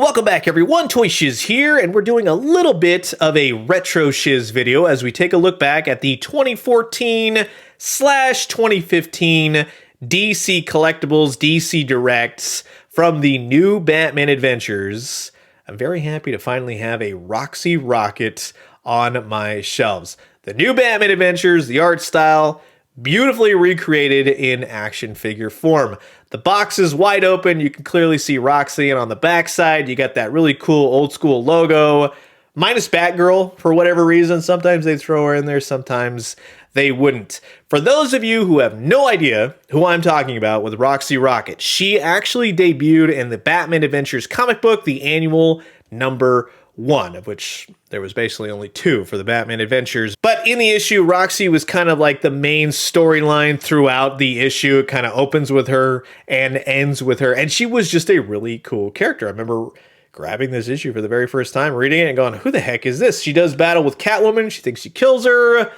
Welcome back everyone, Toy Shiz here, and we're doing a little bit of a retro shiz video as we take a look back at the 2014/2015 DC Collectibles DC Directs from the new Batman Adventures. I'm very happy to finally have a ROXY rocket on my shelves. The new Batman Adventures, the art style, beautifully recreated in action figure form. The box is wide open, you can clearly see ROXY, and on the back side, you got that really cool old school logo, minus Batgirl for whatever reason. Sometimes they'd throw her in there, sometimes they wouldn't. For those of you who have no idea who I'm talking about with ROXY Rocket, she actually debuted in the Batman Adventures comic book, the annual number 1, of which there was basically only 2 for the Batman Adventures. But in the issue, ROXY was kind of like the main storyline throughout the issue. It kind of opens with her and ends with her. And she was just a really cool character. I remember grabbing this issue for the very first time, reading it and going, who the heck is this? She does battle with Catwoman. She thinks she kills her.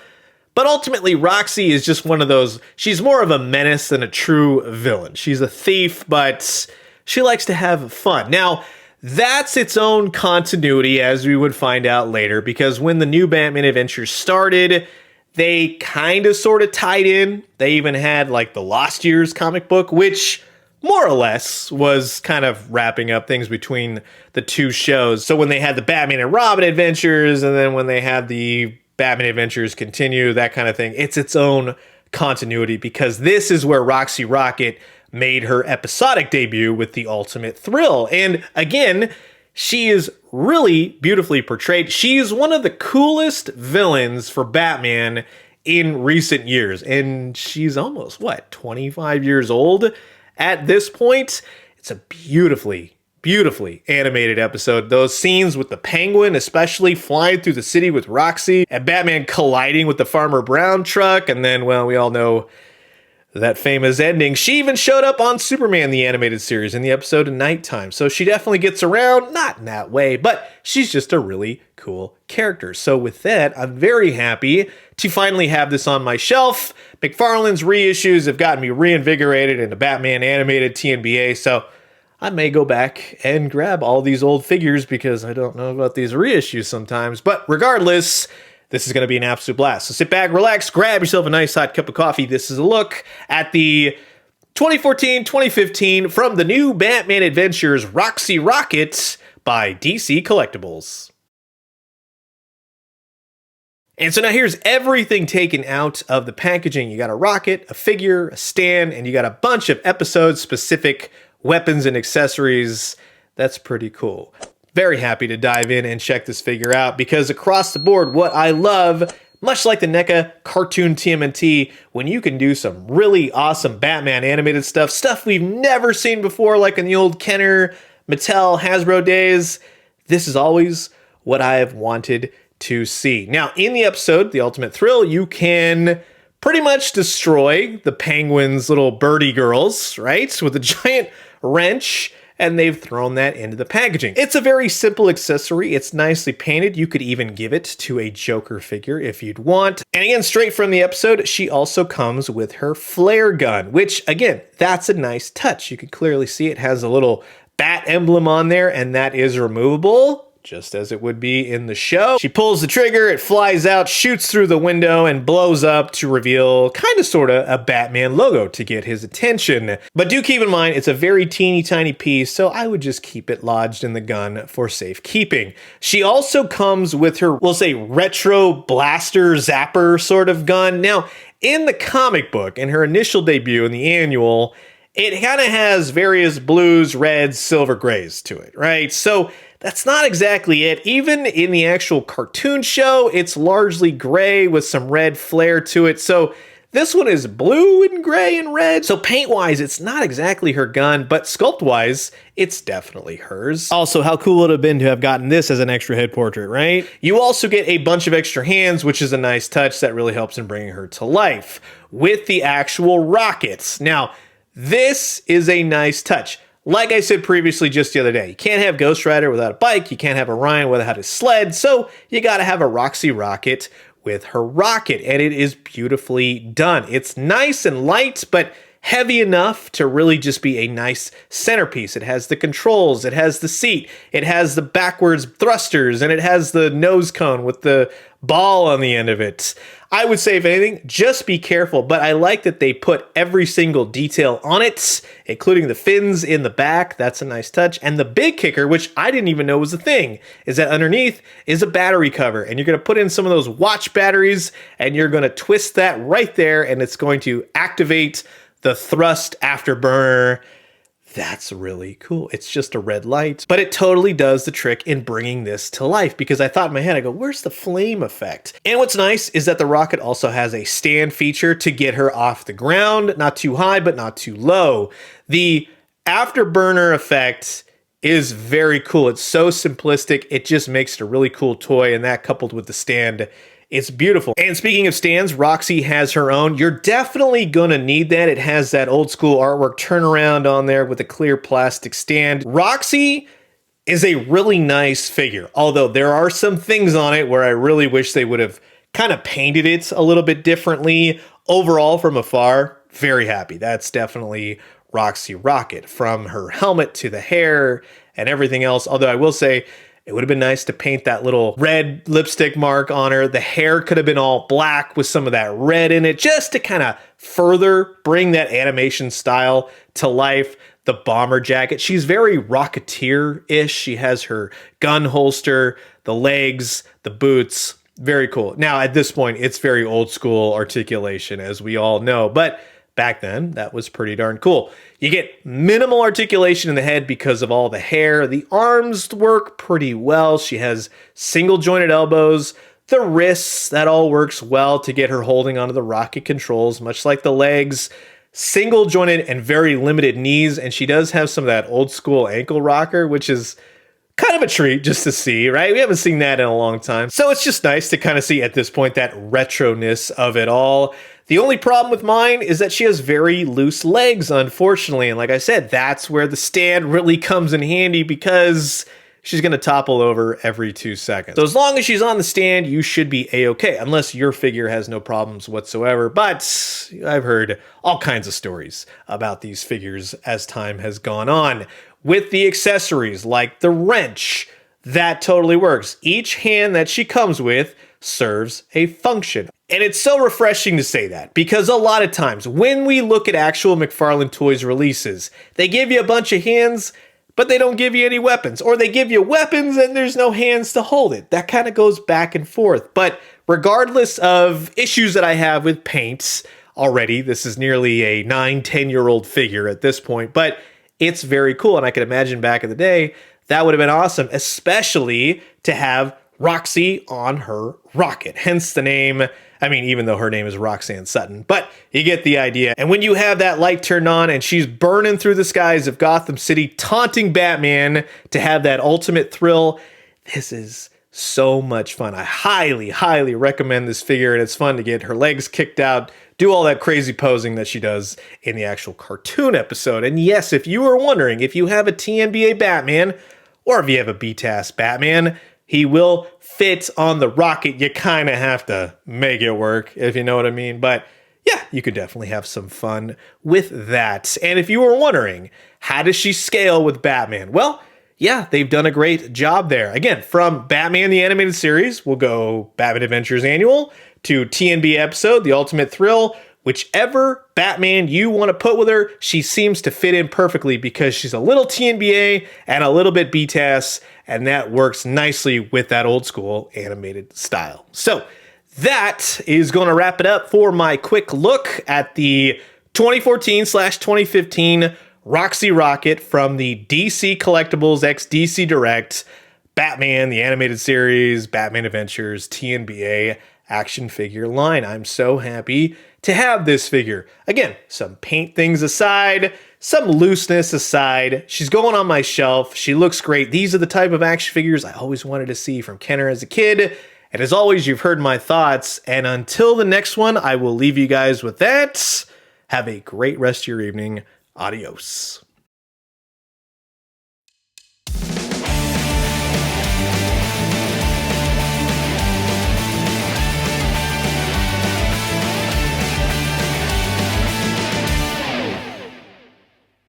But ultimately, ROXY is just one of those, she's more of a menace than a true villain. She's a thief, but she likes to have fun. Now, that's its own continuity, as we would find out later, because when the new Batman Adventures started, they kind of sort of tied in. They even had like the Lost Years comic book, which more or less was kind of wrapping up things between the two shows. So when they had the Batman and Robin Adventures, and then when they had the Batman Adventures Continue, that kind of thing, it's its own continuity, because this is where ROXY Rocket made her episodic debut with the Ultimate Thrill. And again, she is really beautifully portrayed. She's one of the coolest villains for Batman in recent years. And she's almost, 25 years old at this point? It's a beautifully animated episode. Those scenes with the Penguin, especially flying through the city with ROXY, and Batman colliding with the Farmer Brown truck, and then, well, we all know that famous ending. She even showed up on Superman, the animated series, in the episode Nighttime. So she definitely gets around, not in that way, but she's just a really cool character. So with that, I'm very happy to finally have this on my shelf. McFarlane's reissues have gotten me reinvigorated into Batman animated TNBA, so I may go back and grab all these old figures because I don't know about these reissues sometimes. But regardless, this is going to be an absolute blast. So sit back, relax, grab yourself a nice hot cup of coffee. This is a look at the 2014-2015 from the new Batman Adventures ROXY Rocket by DC Collectibles. And so now here's everything taken out of the packaging. You got a rocket, a figure, a stand, and you got a bunch of episode-specific weapons and accessories. That's pretty cool. Very happy to dive in and check this figure out, because across the board, what I love, much like the NECA cartoon TMNT, when you can do some really awesome Batman animated stuff we've never seen before, like in the old Kenner, Mattel, Hasbro days, this is always what I have wanted to see. Now, in the episode, The Ultimate Thrill, you can pretty much destroy the Penguin's little birdie girls, right, with a giant wrench, and they've thrown that into the packaging. It's a very simple accessory. It's nicely painted. You could even give it to a Joker figure if you'd want. And again, straight from the episode, she also comes with her flare gun, which again, that's a nice touch. You can clearly see it has a little bat emblem on there, and that is removable, just as it would be in the show. She pulls the trigger, it flies out, shoots through the window, and blows up to reveal kind of sort of a Batman logo to get his attention. But do keep in mind, it's a very teeny tiny piece, so I would just keep it lodged in the gun for safekeeping. She also comes with her, we'll say, retro blaster zapper sort of gun. Now, in the comic book, in her initial debut in the annual, it kind of has various blues, reds, silver grays to it, right? So that's not exactly it. Even in the actual cartoon show, it's largely gray with some red flair to it. So this one is blue and gray and red. So paint-wise, it's not exactly her gun, but sculpt-wise, it's definitely hers. Also, how cool would it have been to have gotten this as an extra head portrait, right? You also get a bunch of extra hands, which is a nice touch that really helps in bringing her to life with the actual rockets. Now, this is a nice touch. Like I said previously just the other day, you can't have Ghost Rider without a bike, you can't have Orion without a sled, so you gotta have a ROXY Rocket with her rocket, and it is beautifully done. It's nice and light, but heavy enough to really just be a nice centerpiece. It has the controls, it has the seat, it has the backwards thrusters, and it has the nose cone with the ball on the end of it. I would say, if anything, just be careful, but I like that they put every single detail on it, including the fins in the back. That's a nice touch. And the big kicker, which I didn't even know was a thing, is that underneath is a battery cover, and you're going to put in some of those watch batteries, and you're going to twist that right there, and it's going to activate the thrust afterburner. That's really cool. It's just a red light, but it totally does the trick in bringing this to life, because I thought in my head, I go, where's the flame effect? And what's nice is that the rocket also has a stand feature to get her off the ground, not too high, but not too low. The afterburner effect is very cool. It's so simplistic. It just makes it a really cool toy, and that coupled with the stand, it's beautiful. And speaking of stands, ROXY has her own. You're definitely gonna need that. It has that old school artwork turnaround on there with a clear plastic stand. ROXY is a really nice figure, although there are some things on it where I really wish they would have kind of painted it a little bit differently. Overall, from afar, very happy. That's definitely ROXY Rocket, from her helmet to the hair and everything else. Although I will say, it would have been nice to paint that little red lipstick mark on her. The hair could have been all black with some of that red in it, just to kind of further bring that animation style to life. The bomber jacket, she's very Rocketeer-ish. She has her gun holster, the legs, the boots. Very cool. Now, at this point, it's very old school articulation, as we all know, but back then, that was pretty darn cool. You get minimal articulation in the head because of all the hair. The arms work pretty well. She has single jointed elbows. The wrists, that all works well to get her holding onto the rocket controls, much like the legs. Single jointed and very limited knees, and she does have some of that old school ankle rocker, which is kind of a treat just to see, right? We haven't seen that in a long time. So it's just nice to kind of see at this point that retroness of it all. The only problem with mine is that she has very loose legs, unfortunately. And like I said, that's where the stand really comes in handy, because she's going to topple over every 2 seconds. So as long as she's on the stand, you should be a-okay, unless your figure has no problems whatsoever. But I've heard all kinds of stories about these figures as time has gone on. With the accessories, like the wrench, that totally works. Each hand that she comes with serves a function. And it's so refreshing to say that, because a lot of times when we look at actual McFarlane Toys releases, they give you a bunch of hands, but they don't give you any weapons, or they give you weapons and there's no hands to hold it. That kind of goes back and forth. But regardless of issues that I have with paints already, this is nearly a 9-10-year-old figure at this point, but it's very cool. And I can imagine back in the day, that would have been awesome, especially to have ROXY on her rocket. Hence the name. I mean, even though her name is Roxanne Sutton, but you get the idea. And when you have that light turned on and she's burning through the skies of Gotham City, taunting Batman to have that ultimate thrill, this is so much fun. I highly, highly recommend this figure, and it's fun to get her legs kicked out, do all that crazy posing that she does in the actual cartoon episode. And yes, if you were wondering, if you have a TNBA Batman, or if you have a BTAS Batman, he will fit on the rocket. You kind of have to make it work, if you know what I mean. But yeah, you could definitely have some fun with that. And if you were wondering, how does she scale with Batman? Well, yeah, they've done a great job there. Again, from Batman the Animated Series, we'll go Batman Adventures Annual, to TNB episode, The Ultimate Thrill. Whichever Batman you want to put with her, she seems to fit in perfectly, because she's a little TNBA and a little bit BTAS, and that works nicely with that old school animated style. So that is going to wrap it up for my quick look at the 2014/2015 ROXY Rocket from the DC Collectibles x DC Direct Batman the Animated Series, Batman Adventures, TNBA action figure line. I'm so happy to have this figure. Again, some paint things aside, some looseness aside, she's going on my shelf. She looks great. These are the type of action figures I always wanted to see from Kenner as a kid. And as always, you've heard my thoughts. And until the next one, I will leave you guys with that. Have a great rest of your evening. Adios.